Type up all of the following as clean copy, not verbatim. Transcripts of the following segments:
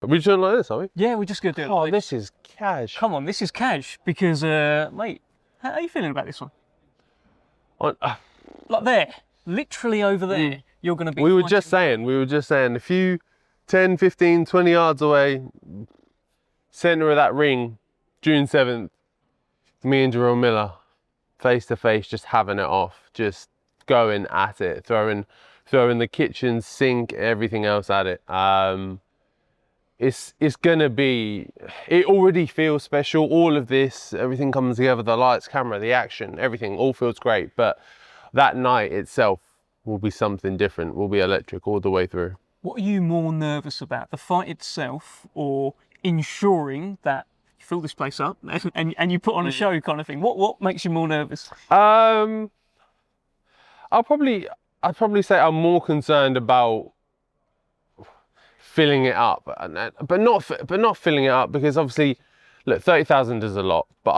Are we doing like this, are we? Yeah, we're just going to do it. Oh, like this is cash. Come on, this is cash because, mate, how are you feeling about this one? Like there, literally over there, you're going to be. We were just saying a few 10, 15, 20 yards away, centre of that ring, June 7th, me and Jerome Miller, face to face, just having it off, just going at it, throwing the kitchen sink, everything else at it. It's gonna be, it already feels special. All of this, everything comes together, the lights, camera, the action, everything all feels great. But that night itself will be something different, will be electric all the way through. What are you more nervous about, the fight itself or ensuring that you fill this place up and you put on a show kind of thing? What makes you more nervous? I'd probably say I'm more concerned about filling it up, but not filling it up, because obviously, look, 30,000 is a lot, but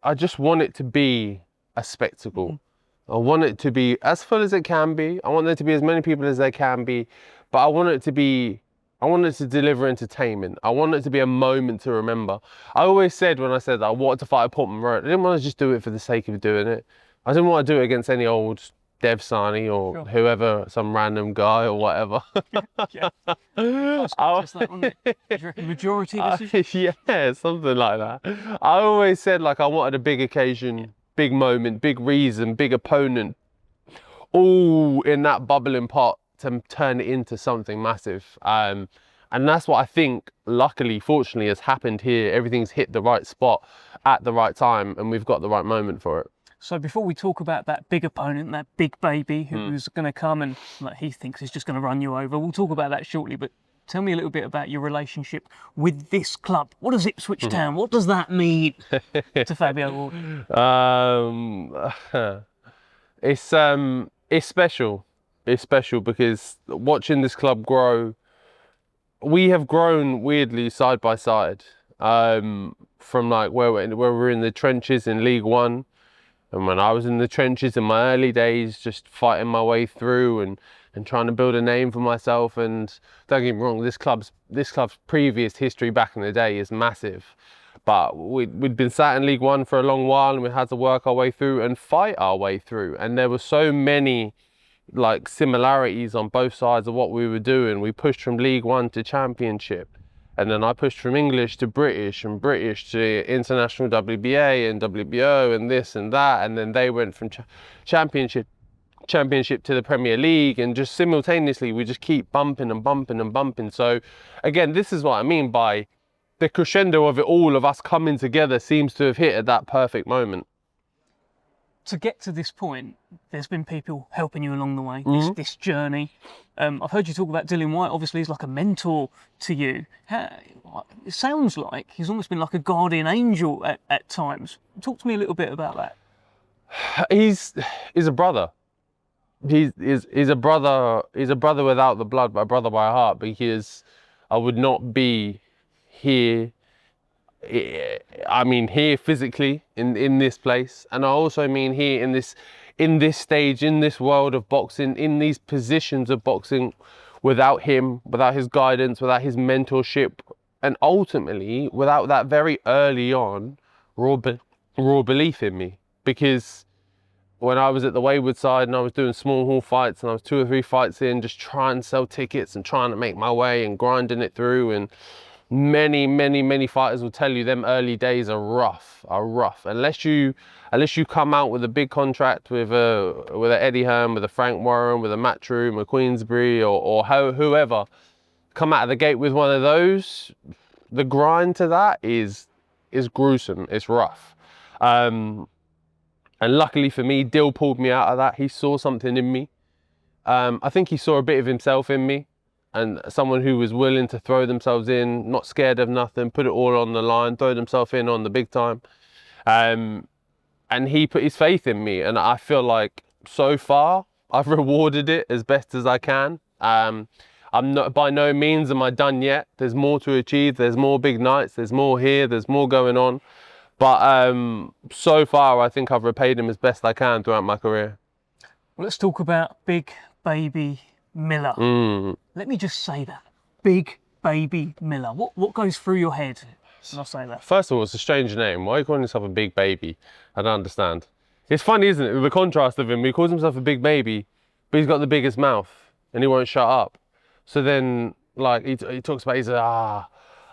I just want it to be a spectacle. I want it to be as full as it can be. I want there to be as many people as there can be, but I want it to deliver entertainment. I want it to be a moment to remember. I always said, when I said that I wanted to fight at Portman Road, I didn't want to just do it for the sake of doing it. I didn't want to do it against any old Dev Sani or whoever, some random guy or whatever. Yeah. Just that, wasn't it? Do you reckon majority decision? Yeah, something like that. I always said, like, I wanted a big occasion, big moment, big reason, big opponent, all in that bubbling pot to turn it into something massive. And that's what I think, luckily, fortunately, has happened here. Everything's hit the right spot at the right time, and we've got the right moment for it. So before we talk about that big opponent, that big baby who's going to come and like, he thinks is just going to run you over, we'll talk about that shortly, but tell me a little bit about your relationship with this club. What does Ipswich Town, what does that mean to Fabio Wardley? It's special. It's special because watching this club grow, we have grown weirdly side by side, from like where we're in the trenches in League One. And when I was in the trenches in my early days, just fighting my way through and trying to build a name for myself. And don't get me wrong, this club's previous history back in the day is massive. But we'd been sat in League One for a long while, and we had to work our way through and fight our way through. And there were so many like similarities on both sides of what we were doing. We pushed from League One to Championship. And then I pushed from English to British, and British to international WBA and WBO and this and that. And then they went from championship to the Premier League, and just simultaneously we just keep bumping and bumping and bumping. So again, this is what I mean by the crescendo of it all, of us coming together, seems to have hit at that perfect moment. To get to this point, there's been people helping you along the way, this journey. I've heard you talk about Dillian Whyte, obviously he's like a mentor to you. It sounds like he's almost been like a guardian angel at times. Talk to me a little bit about that. He's a brother. He's a brother without the blood, but a brother by heart, because I would not be here. I mean here physically in this place, and I also mean here in this stage, in this world of boxing, in these positions of boxing, without him, without his guidance, without his mentorship, and ultimately without that very early on raw belief in me. Because when I was at the Wayward side and I was doing small hall fights, and I was 2 or 3 fights in, just trying to sell tickets and trying to make my way and grinding it through, and many fighters will tell you them early days are rough. Unless you come out with a big contract with a Eddie Hearn, with a Frank Warren, with a Matchroom, a Queensberry, or whoever, come out of the gate with one of those, the grind to that is gruesome. It's rough. And luckily for me, Dill pulled me out of that. He saw something in me. I think he saw a bit of himself in me, and someone who was willing to throw themselves in, not scared of nothing, put it all on the line, throw themselves in on the big time. And he put his faith in me, and I feel like so far I've rewarded it as best as I can. I'm not, by no means am I done yet. There's more to achieve. There's more big nights. There's more here. There's more going on. But so far, I think I've repaid him as best I can throughout my career. Well, let's talk about Big Baby Miller. Let me just say that. Big Baby Miller? What goes through your head when I say that? First of all, it's a strange name. Why are you calling yourself a big baby? I don't understand. It's funny, isn't it? The contrast of him. He calls himself a big baby, but he's got the biggest mouth and he won't shut up. So then, like, he talks about,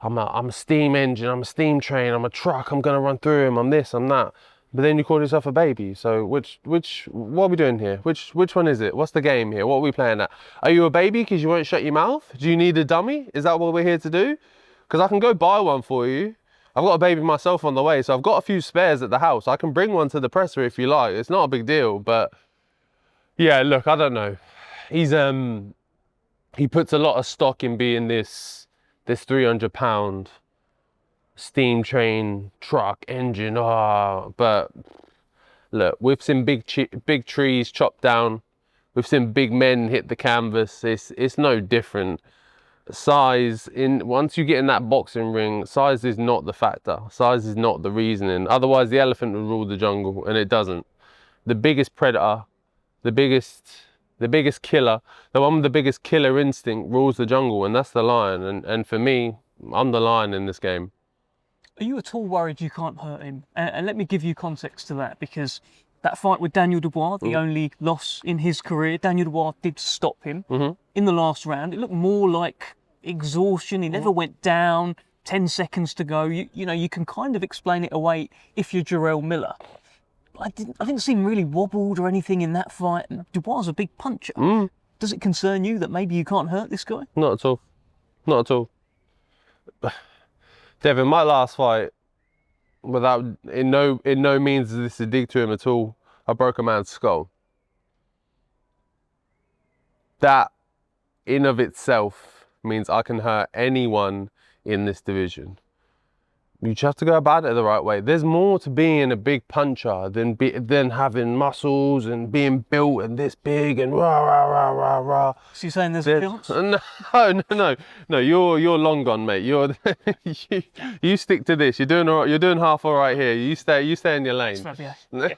I'm a steam engine, I'm a steam train, I'm a truck, I'm gonna run through him, I'm this, I'm that. But then you call yourself a baby. So what are we doing here? Which one is it? What's the game here? What are we playing at? Are you a baby because you won't shut your mouth? Do you need a dummy? Is that what we're here to do? Because I can go buy one for you. I've got a baby myself on the way, so I've got a few spares at the house. I can bring one to the presser if you like. It's not a big deal, but yeah, look, I don't know. He puts a lot of stock in being this 300-pound steam train, truck, engine, but look, we've seen big trees chopped down, we've seen big men hit the canvas. It's no different. Size, once you get in that boxing ring, size is not the factor, size is not the reasoning. Otherwise the elephant would rule the jungle, and it doesn't. The biggest predator, the biggest killer, the one with the biggest killer instinct rules the jungle, and that's the lion. And for me, I'm the lion in this game. Are you at all worried you can't hurt him? And let me give you context to that, because that fight with Daniel Dubois, the only loss in his career, Daniel Dubois did stop him in the last round. It looked more like exhaustion. He never went down. 10 seconds to go. You know, you can kind of explain it away if you're Jerome Miller. I didn't see him really wobbled or anything in that fight. And Dubois is a big puncher. Does it concern you that maybe you can't hurt this guy? Not at all. Not at all. Devin, my last fight, in no means is this a dig to him at all, I broke a man's skull. That in of itself means I can hurt anyone in this division. You just have to go about it the right way. There's more to being a big puncher than having muscles and being built and this big and rah rah rah rah rah. So you're saying there's a chance? No. You're long gone, mate. You stick to this. You're doing half all right here. You stay in your lane. Fabio. But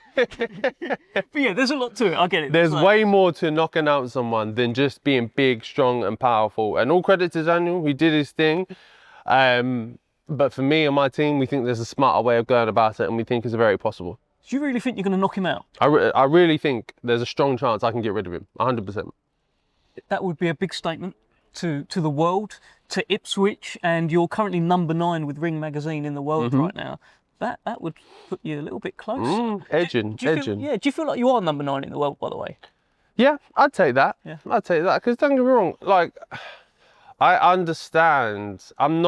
yeah, there's a lot to it. I get it. There's way more to knocking out someone than just being big, strong, and powerful. And all credit to Daniel, he did his thing. But for me and my team, we think there's a smarter way of going about it, and we think it's very possible. Do you really think you're going to knock him out? I really think there's a strong chance I can get rid of him, 100%. That would be a big statement to the world, to Ipswich, and you're currently number 9 with Ring Magazine in the world right now. That would put you a little bit close. Edging. Do you feel like you are number 9 in the world, by the way? Yeah, I'd take that. Yeah. I'd take that, because don't get me wrong, like, I understand. I'm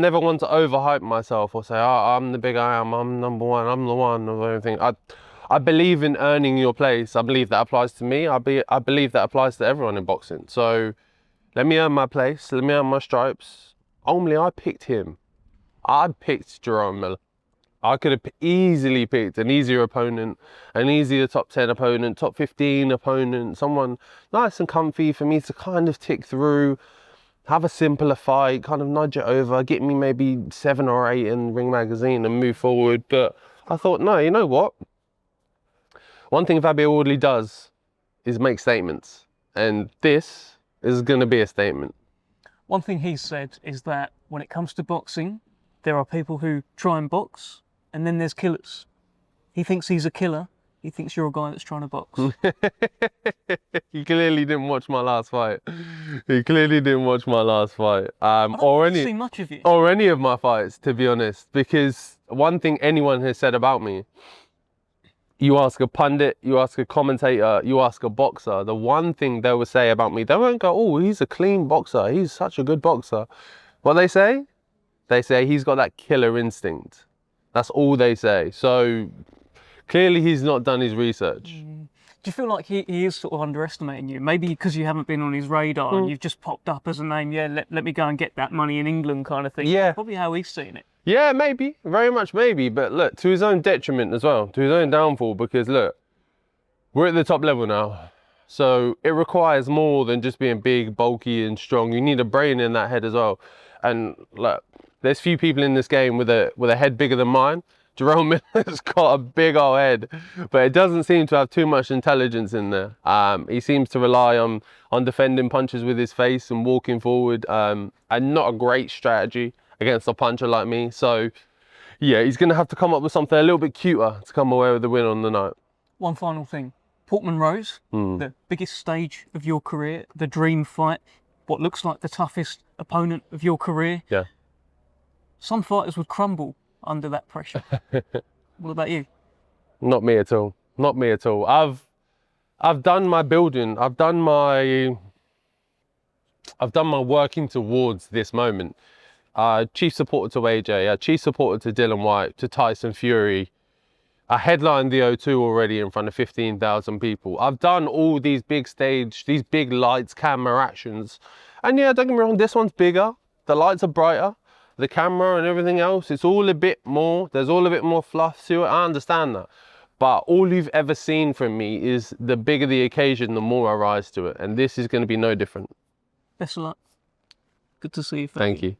never one to overhype myself or say, I'm the big I am, I'm number 1, I'm the one of everything. I believe in earning your place. I believe that applies to me. I believe that applies to everyone in boxing. So let me earn my place, let me earn my stripes. Only I picked him. I picked Jerome Miller. I could have easily picked an easier opponent, an easier top 10 opponent, top 15 opponent, someone nice and comfy for me to kind of tick through, have a simpler fight, kind of nudge it over, get me maybe 7 or 8 in Ring Magazine and move forward. But I thought, no, you know what? One thing Fabio Wardley does is make statements. And this is going to be a statement. One thing he said is that when it comes to boxing, there are people who try and box, and then there's killers. He thinks he's a killer. He thinks you're a guy that's trying to box. He clearly didn't watch my last fight. Or any see much of you. Or any of my fights, to be honest. Because one thing anyone has said about me, you ask a pundit, you ask a commentator, you ask a boxer, the one thing they will say about me, they won't go, oh, he's a clean boxer, he's such a good boxer. What they say? They say he's got that killer instinct. That's all they say. So clearly he's not done his research. Do you feel like he is sort of underestimating you? Maybe because you haven't been on his radar and you've just popped up as a name, yeah, let me go and get that money in England kind of thing. Yeah. Probably how he's seen it. Yeah, maybe. Very much maybe. But look, to his own detriment as well. To his own downfall, because look, we're at the top level now. So it requires more than just being big, bulky and strong. You need a brain in that head as well. And look, there's few people in this game with a head bigger than mine. Jerome Miller's got a big old head, but it doesn't seem to have too much intelligence in there. He seems to rely on defending punches with his face and walking forward, and not a great strategy against a puncher like me. So yeah, he's going to have to come up with something a little bit cuter to come away with the win on the night. One final thing. Portman Rose, the biggest stage of your career, the dream fight, what looks like the toughest opponent of your career. Yeah. Some fighters would crumble under that pressure. What about you? Not me at all. Not me at all. I've done my building. I've done my working towards this moment. Chief supporter to AJ, chief supporter to Dillian Whyte, to Tyson Fury. I headlined the O2 already in front of 15,000 people. I've done all these big stage, these big lights, camera actions. And yeah, don't get me wrong, this one's bigger. The lights are brighter. The camera and everything else, it's all a bit more, there's all a bit more fluff to it. I understand that. But all you've ever seen from me is the bigger the occasion, the more I rise to it. And this is going to be no different. Best of luck. Good to see you. Thank you.